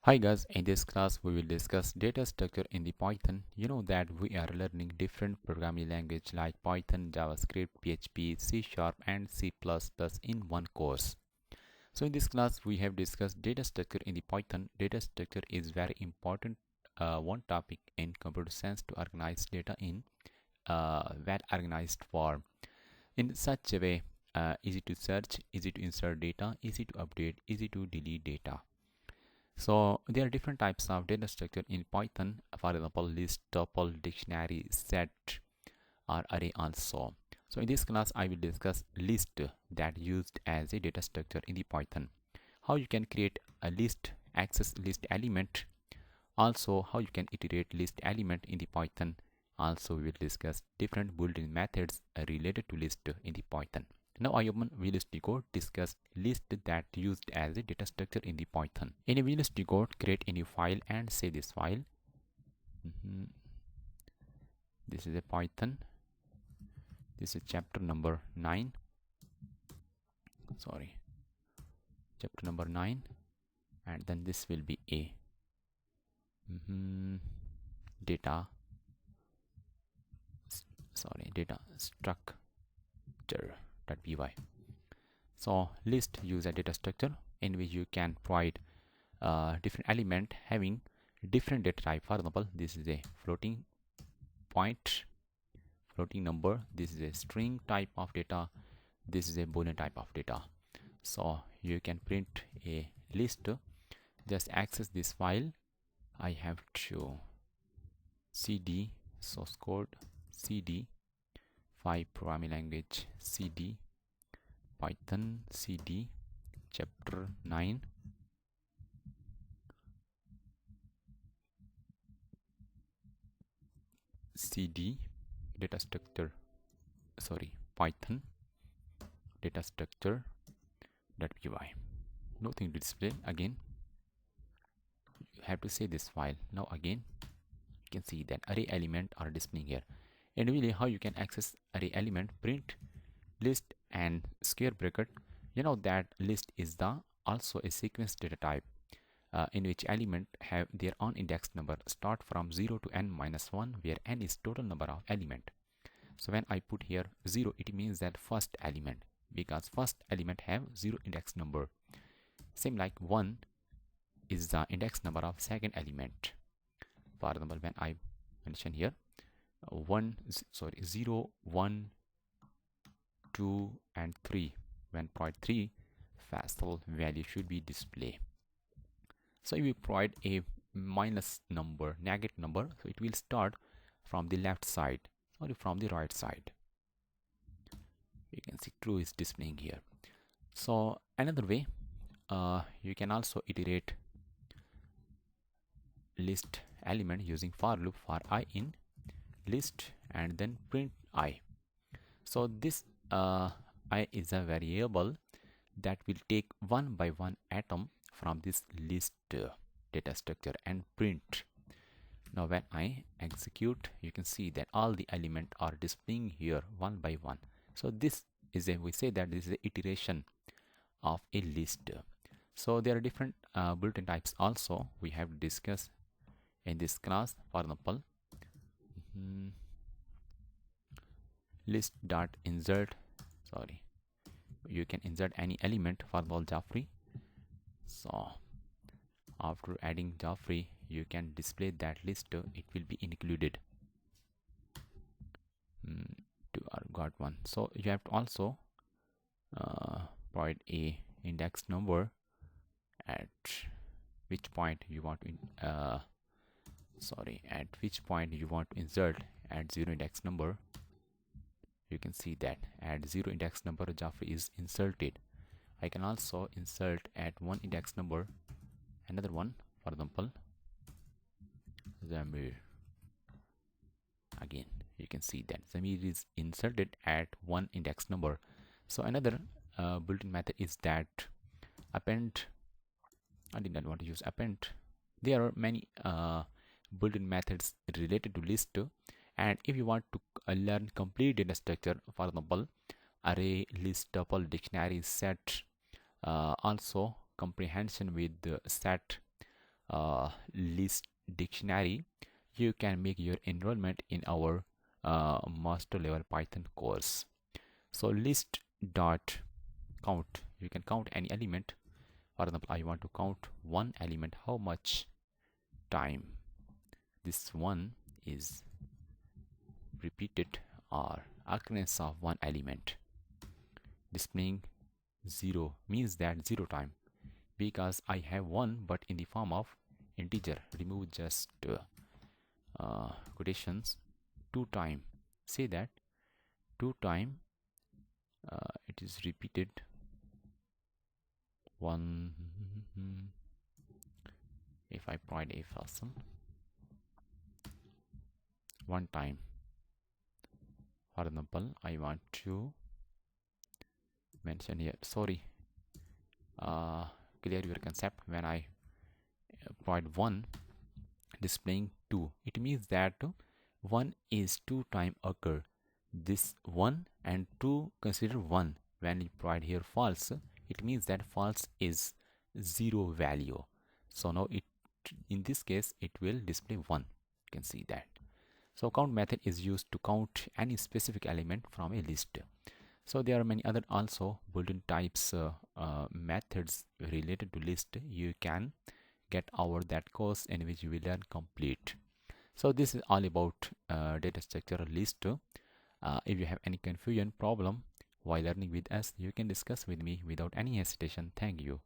Hi guys, in this class we will discuss data structure in the Python. You know that we are learning different programming language like Python, JavaScript, PHP, C Sharp and C++ in one course. So in this class we have discussed data structure in the Python. Data structure is very important one topic in computer science to organize data in well organized form in such a way easy to search, easy to insert data, easy to update, easy to delete data. So there are different types of data structure in Python. For example, list, tuple, dictionary, set, or array also. So in this class, I will discuss list that used as a data structure in the Python. How you can create a list, access list element. Also, how you can iterate list element in the Python. Also, we will discuss different built-in methods related to list in the Python. Now I open VLST code, discuss list that used as a data structure in the Python. In a VLST code, create a new file and save this file. This is a Python. This is chapter number 9. Sorry. Chapter number 9. And then this will be a data structure.py. So list use a data structure in which you can provide different element having different data type. For example, this is a floating point, floating number. This is a string type of data. This is a boolean type of data. So you can print a list. Just access this file. I have to cd source code, cd 5 programming language, cd Python, cd chapter 9, cd data structure, Python data structure.py. Nothing to display. Again, you have to save this file. Now again, you can see that array element are displaying here. And really, how you can access array element, print list and square bracket. You know that list is the also a sequence data type in which element have their own index number, start from 0 to n minus 1, where n is total number of element. So when I put here 0, it means that first element, because first element have 0 index number. Same like 1 is the index number of second element. For example, when I mention here 0, 1, 2 and 3, when provide 3, facial value should be display. So if you provide a minus number, negative number, so it will start from the left side or from the right side. You can see true is displaying here. So another way, you can also iterate list element using for loop for I in list and then print I. So this I is a variable that will take one by one atom from this list data structure and print. Now when I execute, you can see that all the elements are displaying here one by one. So this is a, we say that this is an iteration of a list. So there are different built-in types also we have discussed in this class. For example, list.insert, you can insert any element. For example, Jaffrey. So after adding Jaffrey, you can display that list. It will be included to our got one. So you have to also provide a index number at which point you want to at which point you want to insert at 0 index number. You can see that at 0 index number Jaffrey is inserted. I can also insert at 1 index number another one. For example, Zamir. Again, you can see that Zamir is inserted at 1 index number. So another built-in method is that append. I did not want to use append. There are many built-in methods related to list, and if you want to learn complete data structure, for example, array, list, tuple, dictionary, set, also comprehension with set, list dictionary, you can make your enrollment in our master level Python course. So list dot count, you can count any element. For example, I want to count one element, how much time this one is repeated or occurrence of one element. Displaying 0 means that 0 time, because I have 1 but in the form of integer. Remove just quotations. 2 time, say that 2 time it is repeated 1. If I provide a function 1 time, for example, I want to mention here, sorry, clear your concept. When I provide 1, displaying 2, it means that 1 is 2 time occur. This 1 and 2 consider 1. When you provide here false, it means that false is 0 value. So now it, in this case, it will display 1. You can see that. So count method is used to count any specific element from a list. So there are many other also Boolean types methods related to list. You can get over that course in which you will learn complete. So this is all about data structure list. If you have any confusion problem while learning with us, you can discuss with me without any hesitation. Thank you.